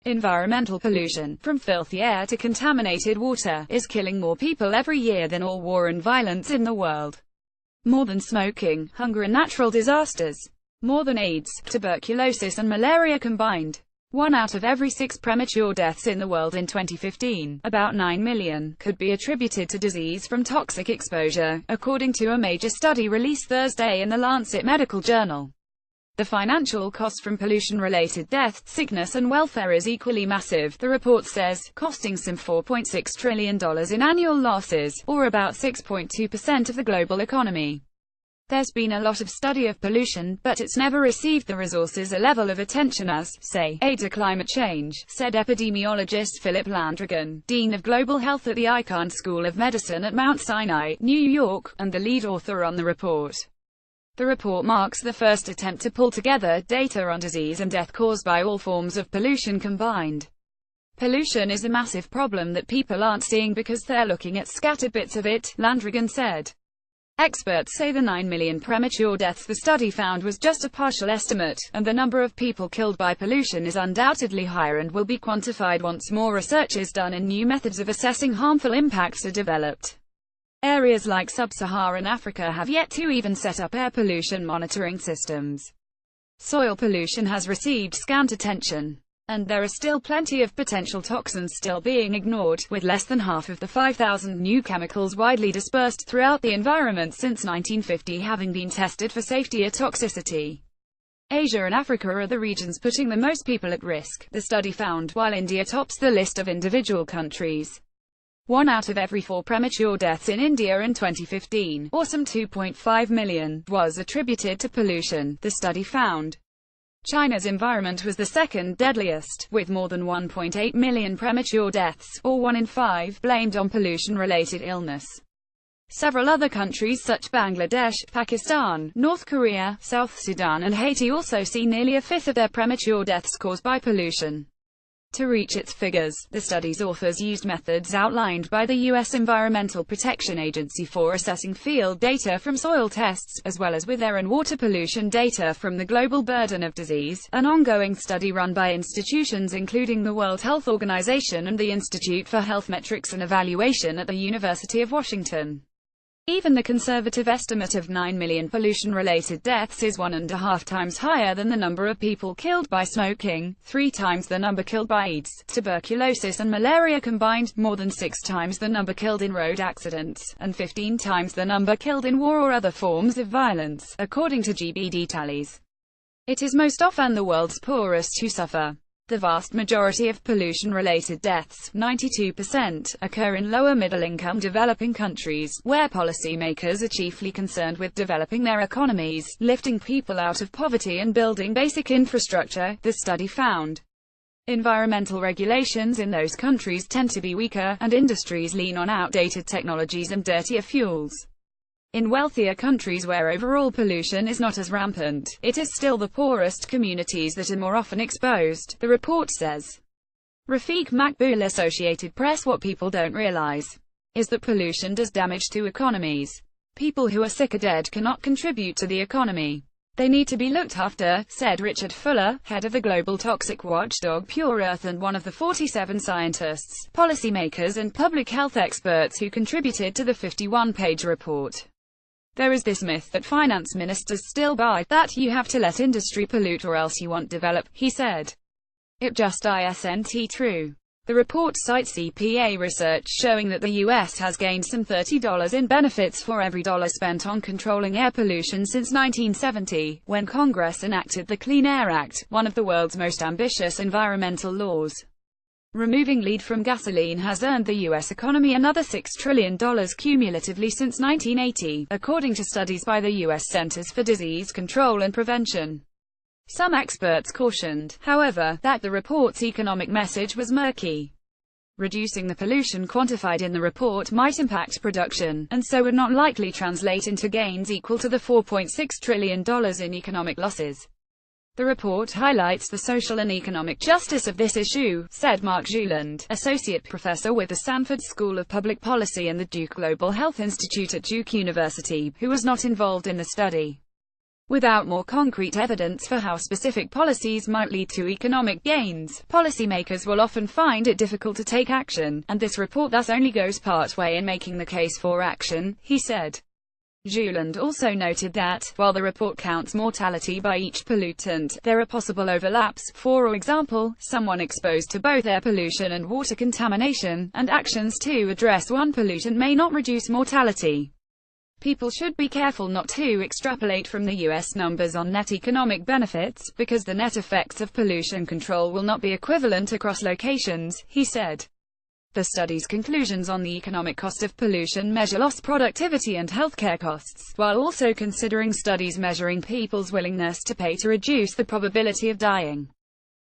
Environmental pollution, from filthy air to contaminated water, is killing more people every year than all war and violence in the world. More than smoking, hunger and natural disasters. More than AIDS, tuberculosis and malaria combined. 1 out of every 6 premature deaths in the world in 2015, about 9 million, could be attributed to disease from toxic exposure, according to a major study released Thursday in the Lancet Medical Journal. The financial cost from pollution-related death, sickness and welfare is equally massive, the report says, costing some $4.6 trillion in annual losses, or about 6.2% of the global economy. There's been a lot of study of pollution, but it's never received the resources or level of attention as, say, AIDS or climate change, said epidemiologist Philip Landrigan, Dean of Global Health at the Icahn School of Medicine at Mount Sinai, New York, and the lead author on the report. The report marks the first attempt to pull together data on disease and death caused by all forms of pollution combined. Pollution is a massive problem that people aren't seeing because they're looking at scattered bits of it, Landrigan said. Experts say the 9 million premature deaths the study found was just a partial estimate, and the number of people killed by pollution is undoubtedly higher and will be quantified once more research is done and new methods of assessing harmful impacts are developed. Areas like sub-Saharan Africa have yet to even set up air pollution monitoring systems. Soil pollution has received scant attention. And there are still plenty of potential toxins still being ignored, with less than half of the 5,000 new chemicals widely dispersed throughout the environment since 1950 having been tested for safety or toxicity. Asia and Africa are the regions putting the most people at risk, the study found, while India tops the list of individual countries. 1 out of every 4 premature deaths in India in 2015, or some 2.5 million, was attributed to pollution, the study found. China's environment was the second deadliest, with more than 1.8 million premature deaths, or 1 in 5, blamed on pollution-related illness. Several other countries such as Bangladesh, Pakistan, North Korea, South Sudan and Haiti also see nearly a fifth of their premature deaths caused by pollution. To reach its figures, the study's authors used methods outlined by the U.S. Environmental Protection Agency for assessing field data from soil tests, as well as with air and water pollution data from the Global Burden of Disease, an ongoing study run by institutions including the World Health Organization and the Institute for Health Metrics and Evaluation at the University of Washington. Even the conservative estimate of 9 million pollution-related deaths is 1.5 times higher than the number of people killed by smoking, 3 times the number killed by AIDS, tuberculosis and malaria combined, more than 6 times the number killed in road accidents, and 15 times the number killed in war or other forms of violence, according to GBD tallies. It is most often the world's poorest who suffer. The vast majority of pollution-related deaths, 92%, occur in lower middle-income developing countries, where policymakers are chiefly concerned with developing their economies, lifting people out of poverty and building basic infrastructure, the study found. Environmental regulations in those countries tend to be weaker, and industries lean on outdated technologies and dirtier fuels. In wealthier countries where overall pollution is not as rampant, it is still the poorest communities that are more often exposed, the report says. Rafiq Makbul, Associated Press. What people don't realize is that pollution does damage to economies. People who are sick or dead cannot contribute to the economy. They need to be looked after, said Richard Fuller, head of the global toxic watchdog Pure Earth and one of the 47 scientists, policymakers and public health experts who contributed to the 51-page report. There is this myth that finance ministers still buy, that you have to let industry pollute or else you won't develop, he said. It just isn't true. The report cites EPA research showing that the U.S. has gained some $30 in benefits for every dollar spent on controlling air pollution since 1970, when Congress enacted the Clean Air Act, one of the world's most ambitious environmental laws. Removing lead from gasoline has earned the U.S. economy another $6 trillion cumulatively since 1980, according to studies by the U.S. Centers for Disease Control and Prevention. Some experts cautioned, however, that the report's economic message was murky. Reducing the pollution quantified in the report might impact production, and so would not likely translate into gains equal to the $4.6 trillion in economic losses. The report highlights the social and economic justice of this issue, said Mark Juland, associate professor with the Sanford School of Public Policy and the Duke Global Health Institute at Duke University, who was not involved in the study. Without more concrete evidence for how specific policies might lead to economic gains, policymakers will often find it difficult to take action, and this report thus only goes part way in making the case for action, he said. Juland also noted that, while the report counts mortality by each pollutant, there are possible overlaps. For example, someone exposed to both air pollution and water contamination, and actions to address one pollutant may not reduce mortality. People should be careful not to extrapolate from the U.S. numbers on net economic benefits, because the net effects of pollution control will not be equivalent across locations, he said. The study's conclusions on the economic cost of pollution measure lost productivity and healthcare costs, while also considering studies measuring people's willingness to pay to reduce the probability of dying.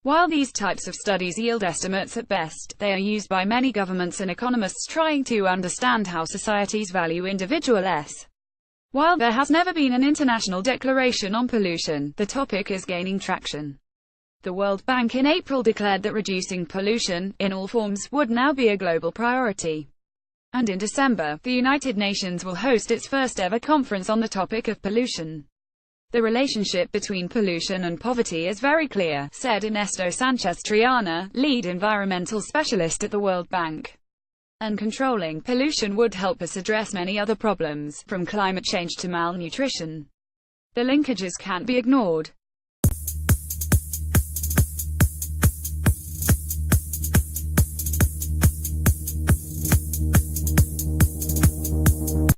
While these types of studies yield estimates at best, they are used by many governments and economists trying to understand how societies value individual s. While there has never been an international declaration on pollution, the topic is gaining traction. The World Bank in April declared that reducing pollution, in all forms, would now be a global priority. And in December, the United Nations will host its first ever conference on the topic of pollution. The relationship between pollution and poverty is very clear, said Ernesto Sanchez Triana, lead environmental specialist at the World Bank. And controlling pollution would help us address many other problems, from climate change to malnutrition. The linkages can't be ignored.